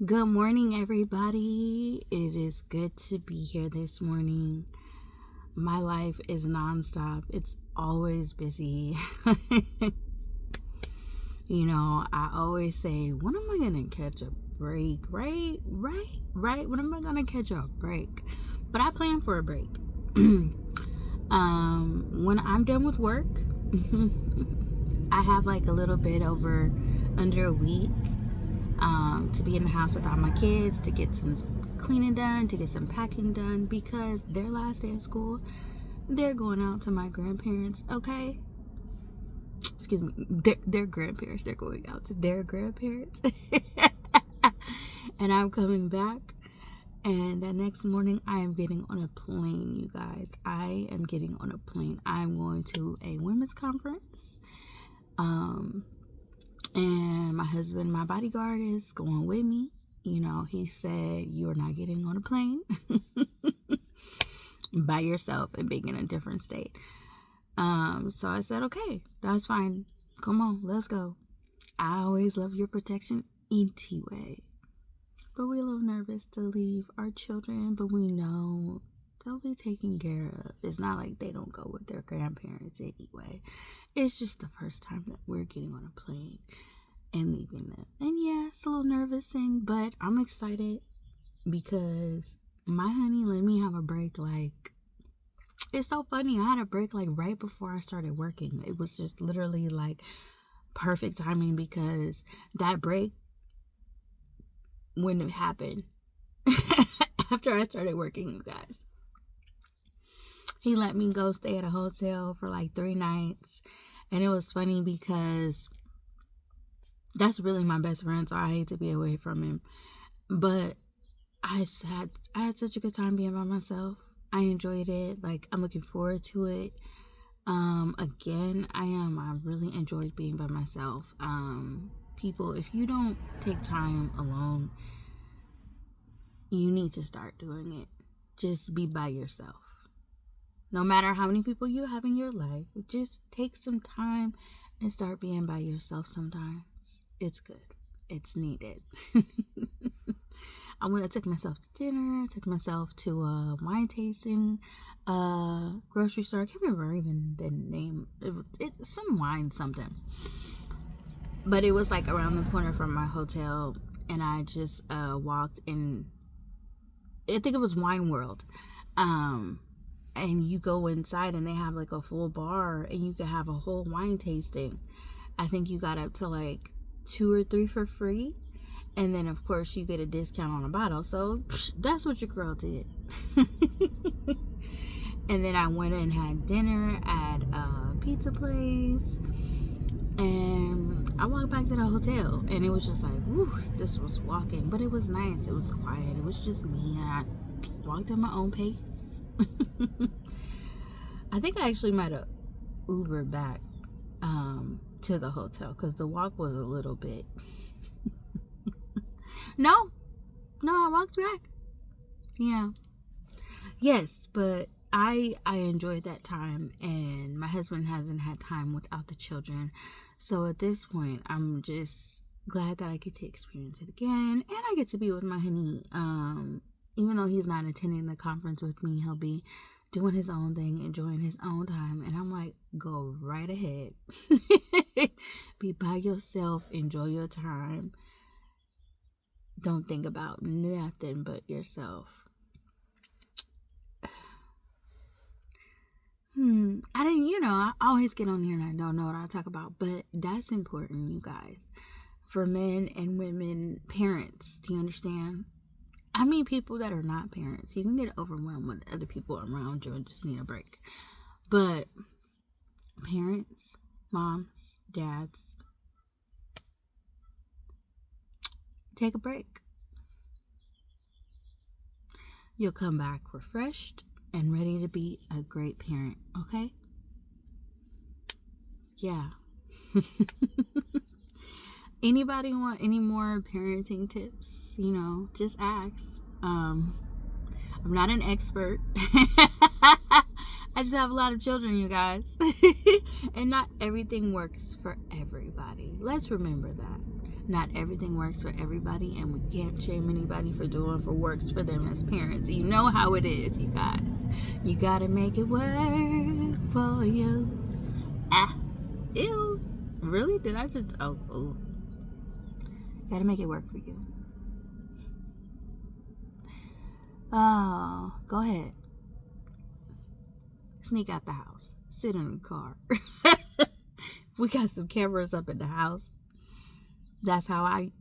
Good morning, everybody. It is good to be here this morning. My life is nonstop, it's always busy. I always say, when am I going to catch a break? Right? When am I going to catch a break? But I plan for a break. When I'm done with work, I have like a little bit under a week to be in the house with all my kids, to get some cleaning done, to get some packing done, because their last day of school, they're going out to my grandparents, okay? Excuse me, their grandparents, they're going out to their grandparents. And I'm coming back, and that next morning, I am getting on a plane, you guys. I am getting on a plane. I'm going to a women's conference. And my husband, my bodyguard, is going with me. He said, you're not getting on a plane by yourself and being in a different state. So I said, okay, that's fine. Come on, let's go. I always love your protection anyway. But we're a little nervous to leave our children, but we know they'll be taken care of. It's not like they don't go with their grandparents anyway. It's just the first time that we're getting on a plane and leaving them. And yeah, it's a little nervous thing, but I'm excited because my honey let me have a break. Like, it's so funny. I had a break like right before I started working. It was just literally like perfect timing, because that break wouldn't have happened after I started working, you guys. He let me go stay at a hotel for like 3 nights. And it was funny because that's really my best friend, so I hate to be away from him. But I had such a good time being by myself. I enjoyed it. Like, I'm looking forward to it. Again, I really enjoyed being by myself. People, if you don't take time alone, you need to start doing it. Just be by yourself. No matter how many people you have in your life, just take some time and start being by yourself sometimes. It's good. It's needed. I went and took myself to dinner, took myself to a wine tasting grocery store. I can't remember even the name. It's some wine something. But it was like around the corner from my hotel, and I just walked in. I think it was Wine World. And you go inside and they have like a full bar and you can have a whole wine tasting. I think you got up to like 2 or 3 for free. And then of course you get a discount on a bottle. So that's what your girl did. And then I went and had dinner at a pizza place. And I walked back to the hotel and it was just like, whew, this was walking. But it was nice. It was quiet. It was just me. And I walked at my own pace. I think I actually might have Ubered back to the hotel because the walk was a little bit. No, I walked back. Yeah. Yes, but I enjoyed that time, and my husband hasn't had time without the children. So at this point, I'm just glad that I get to experience it again, and I get to be with my honey. Even though he's not attending the conference with me, he'll be doing his own thing, enjoying his own time. And I'm like, go right ahead. Be by yourself. Enjoy your time. Don't think about nothing but yourself. I always get on here and I don't know what I talk about. But that's important, you guys. For men and women, parents, do you understand? I mean, people that are not parents. You can get overwhelmed with other people around you and just need a break. But parents, moms, dads, take a break. You'll come back refreshed and ready to be a great parent, okay? Yeah. Anybody want any more parenting tips? Just ask. I'm not an expert. I just have a lot of children, you guys. And not everything works for everybody. Let's remember that. Not everything works for everybody, and we can't shame anybody for doing what works for them as parents. You know how it is, you guys. You gotta make it work for you. Ah, ew. Really? Did I just... Oh. Gotta make it work for you. Oh, go ahead. Sneak out the house. Sit in the car. We got some cameras up in the house. That's how I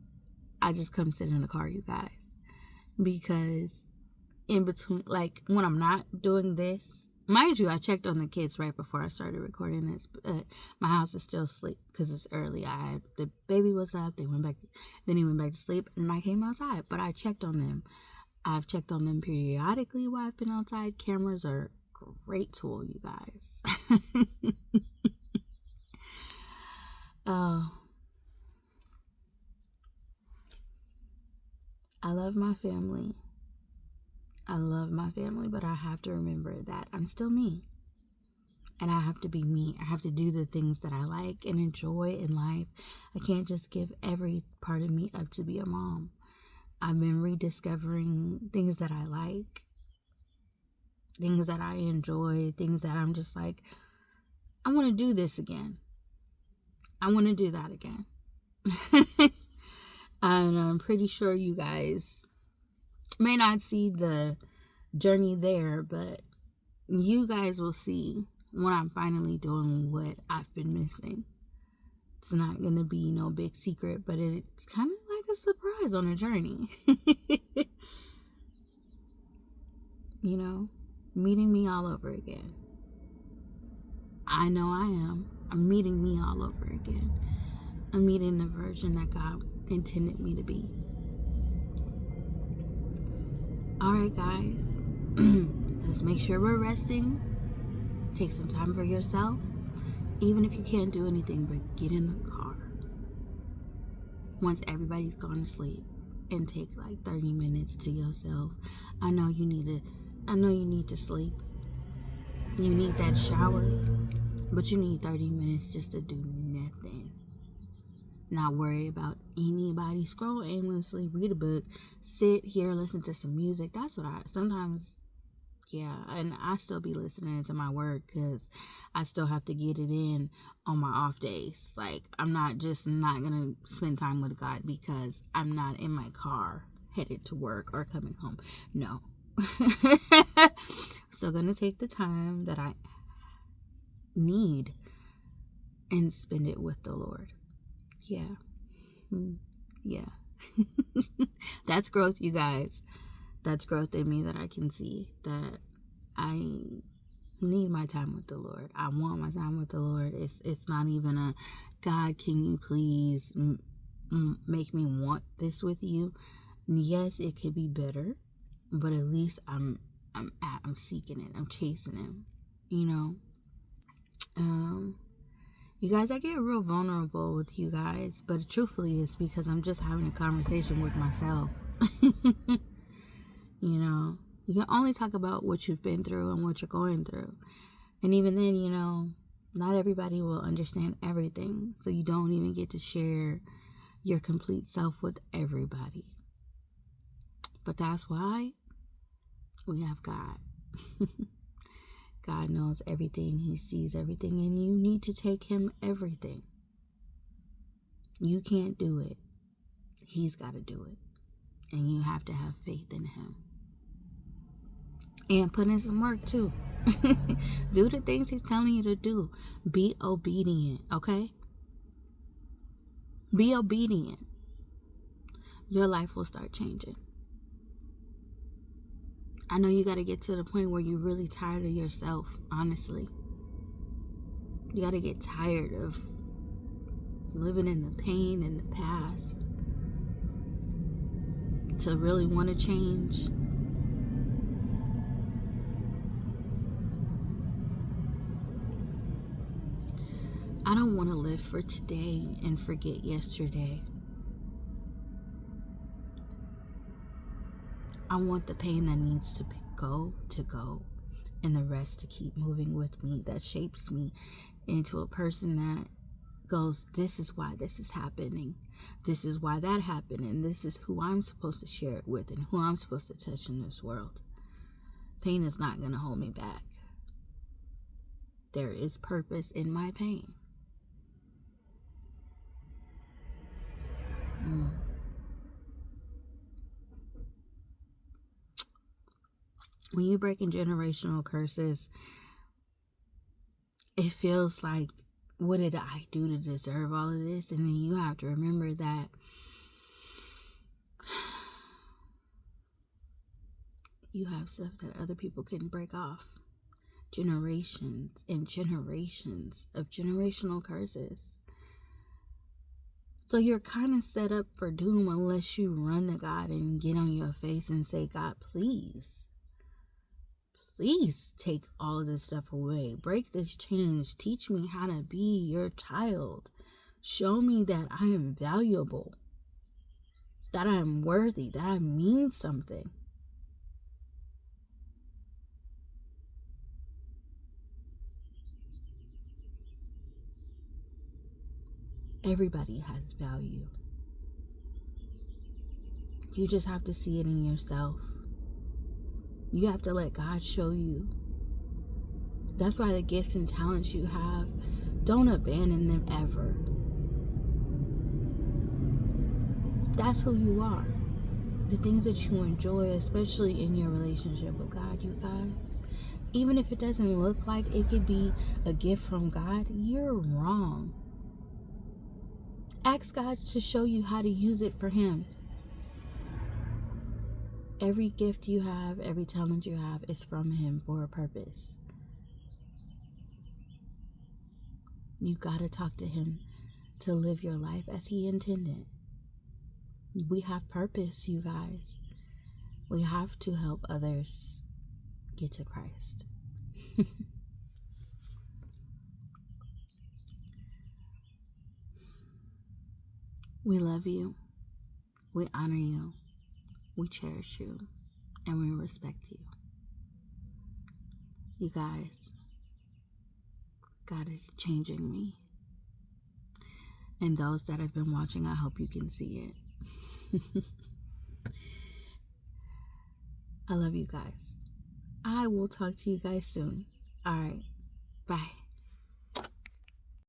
just come sit in the car, you guys. Because in between, like when I'm not doing this, mind you, I checked on the kids right before I started recording this, but my house is still asleep because it's early. The baby was up, then he went back to sleep, and I came outside, but I checked on them. I've checked on them periodically while I've been outside. Cameras are a great tool, you guys. Oh, I love my family. But I have to remember that I'm still me. And I have to be me. I have to do the things that I like and enjoy in life. I can't just give every part of me up to be a mom. I've been rediscovering things that I like, things that I enjoy, things that I'm just like, I want to do this again. I want to do that again. And I'm pretty sure you guys may not see the journey there, but you guys will see when I'm finally doing what I've been missing. It's not going to be no big secret, but it's kind of like a surprise on a journey. You know, meeting me all over again. I know I am. I'm meeting me all over again. I'm meeting the version that God intended me to be. Alright, guys. Let's make sure we're resting. Take some time for yourself. Even if you can't do anything but get in the car. Once everybody's gone to sleep. And take like 30 minutes to yourself. I know you need to sleep. You need that shower. But you need 30 minutes just to do nothing. Not worry about anybody. Scroll aimlessly, read a book, sit here, listen to some music. That's what sometimes, yeah. And I still be listening to my work because I still have to get it in on my off days. Like, I'm not going to spend time with God because I'm not in my car headed to work or coming home. No. Still going to take the time that I need and spend it with the Lord. Yeah. That's growth, you guys. That's growth in me that I can see, that I need my time with the Lord. I want my time with the Lord. It's not even a God, can you please make me want this with you? Yes, it could be better, but at least I'm seeking it. I'm chasing him. You know. You guys, I get real vulnerable with you guys, but truthfully, it's because I'm just having a conversation with myself. You know, you can only talk about what you've been through and what you're going through. And even then, you know, not everybody will understand everything. So you don't even get to share your complete self with everybody. But that's why we have God. God knows everything. He sees everything. And you need to take him everything. You can't do it. He's got to do it. And you have to have faith in him. And put in some work too. Do the things he's telling you to do. Be obedient, okay? Be obedient. Your life will start changing. I know you got to get to the point where you're really tired of yourself, honestly. You got to get tired of living in the pain and the past to really want to change. I don't want to live for today and forget yesterday. I want the pain that needs to go. and the rest to keep moving with me, that shapes me into a person that goes, this is why this is happening, this is why that happened, and this is who I'm supposed to share it with and who I'm supposed to touch in this world. Pain is not going to hold me back. There is purpose in my pain. When you're breaking generational curses, it feels like, what did I do to deserve all of this? And then you have to remember that you have stuff that other people couldn't break off. Generations and generations of generational curses. So you're kind of set up for doom unless you run to God and get on your face and say, God, please take all of this stuff away. Break this change. Teach me how to be your child. Show me that I am valuable, that I am worthy, that I mean something. Everybody has value. You just have to see it in yourself. You have to let God show you. That's why the gifts and talents you have, don't abandon them ever. That's who you are. The things that you enjoy, especially in your relationship with God, you guys, even if it doesn't look like it could be a gift from God, you're wrong. Ask God to show you how to use it for Him. Every gift you have, every talent you have is from Him for a purpose. You gotta talk to Him to live your life as He intended. We have purpose, you guys. We have to help others get to Christ. We love you. We honor you. We cherish you. And we respect you. You guys, God is changing me. And those that have been watching, I hope you can see it. I love you guys. I will talk to you guys soon. All right. Bye.